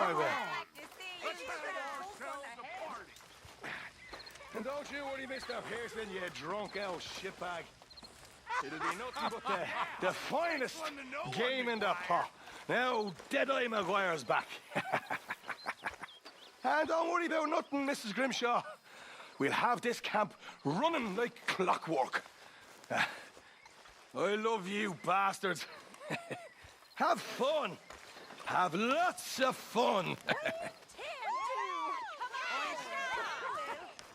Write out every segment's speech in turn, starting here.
my way. Let's have ourselves a party. And don't you worry, Mr. Pearson, you drunk old shitbag. It'll be nothing but the finest game in the pot. Now, Deadeye Maguire's back. And don't worry about nothing, Mrs. Grimshaw. We'll have this camp running like clockwork. I love you, bastards. Have fun. Have lots of fun.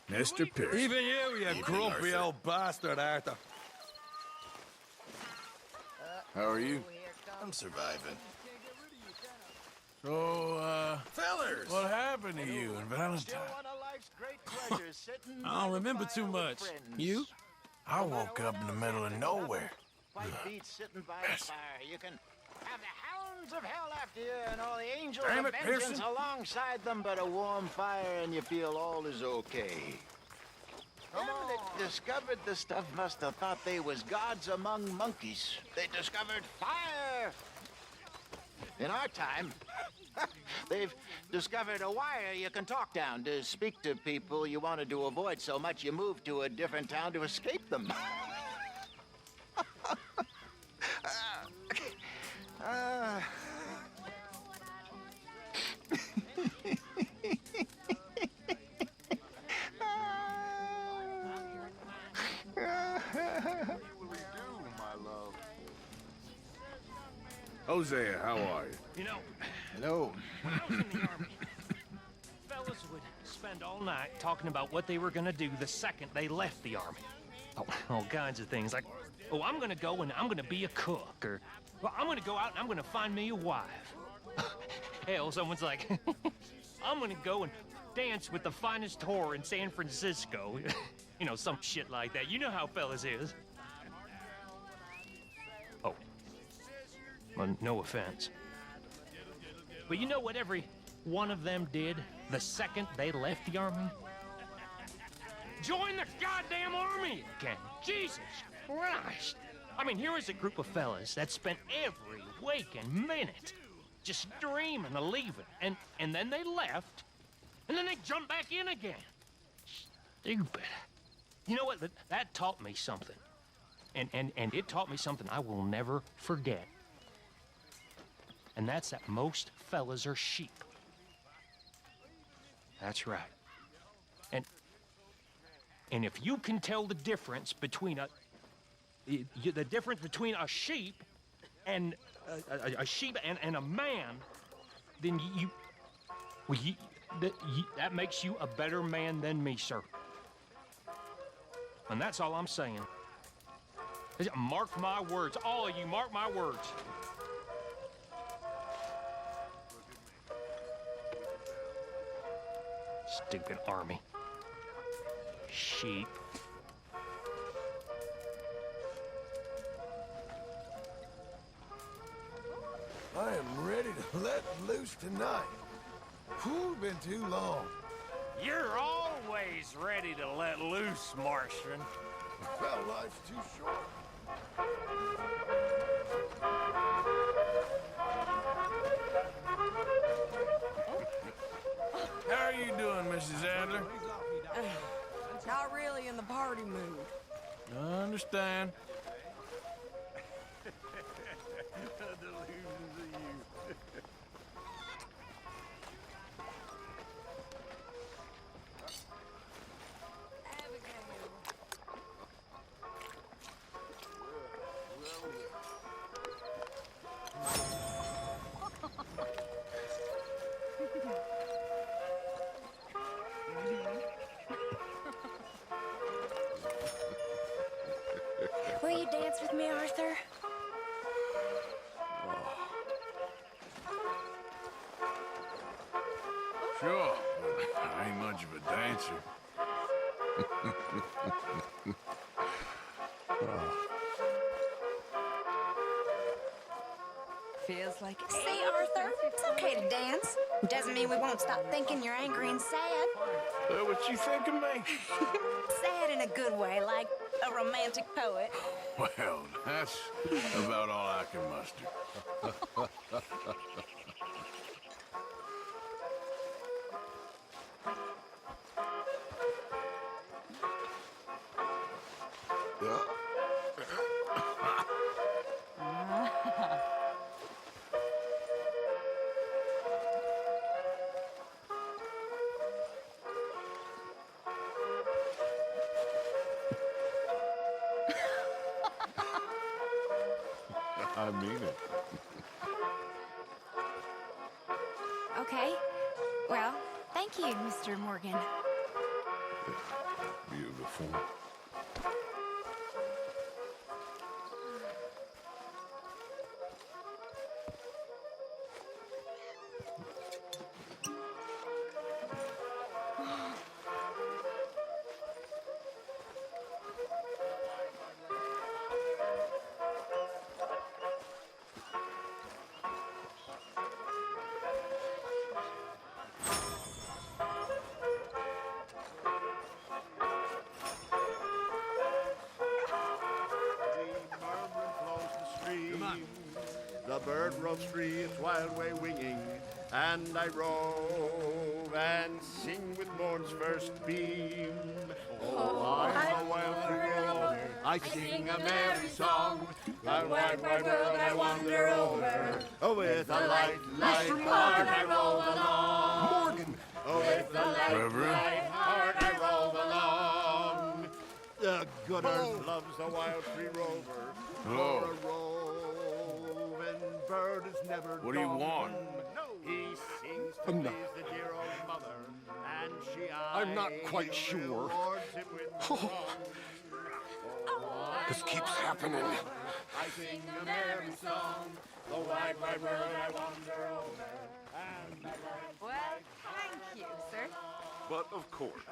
Mr. Pearson. Even you grumpy old bastard, Arthur. How are you? I'm surviving. So, Fellers! what happened to you and Valentine? I don't remember too much. You? I woke up in the middle of nowhere. Sitting by the fire. You can have the hounds of hell after you and all the angels Damn of it, vengeance Pearson. alongside them, but a warm fire and you feel all is okay. Them that discovered the stuff must have thought they was gods among monkeys. They discovered fire. In our time, they've discovered a wire you can talk down to speak to people you wanted to avoid so much you moved to a different town to escape them. Hosea, how are you? You know, Hello. when I was in the army, fellas would spend all night talking about what they were gonna do the second they left the army. Oh, all kinds of things like, oh, I'm gonna go and I'm gonna be a cook, or, well, I'm gonna go out and I'm gonna find me a wife. Hell, someone's like, I'm gonna go and dance with the finest whore in San Francisco. You know, some shit like that. You know how fellas is. Oh. Well, no offense. But you know what every one of them did the second they left the army? Join the goddamn army again. Jesus Christ. I mean, here is a group of fellas that spent every waking minute just dreaming of leaving. And then they left, and then they jumped back in again. Stupid. You know what? That taught me something. And it taught me something I will never forget. And that's that most fellas are sheep. That's right. And if you can tell the difference between a sheep and a sheep and a man, then that makes you a better man than me, sir. And that's all I'm saying. Mark my words, all of you, mark my words. Stupid army. Sheep. I am ready to let loose tonight. Whew, been too long. You're always ready to let loose, Martian. Well, life's too short. How are you doing, Mrs. Adler? Not really in the party mood. I understand. Will you dance with me, Arthur? Sure, but I ain't much of a dancer. Feels like it. See, Arthur, it's okay to dance. Doesn't mean we won't stop thinking you're angry and sad. That what you think of me? Sad in a good way, like a romantic poet. Well, that's about all I can muster. I mean it. Okay. Well, thank you, Mr. Morgan. Beautiful. The bird roves free, its wild way winging, and I rove and sing with morn's first beam. Oh, I'm a wild rover, I sing a merry song, the wide, wide world I wander over. Oh, with a light, light heart I roll along. Morgan! Oh, with a light heart I roll along. The good earth loves the wild free rover. For a roving bird is never What do you want? He sings to please the dear old mother, and she I'm not quite sure. This keeps happening. I sing a merry song, the wide, wide world I wander over, and I Well, thank you, sir. But of course.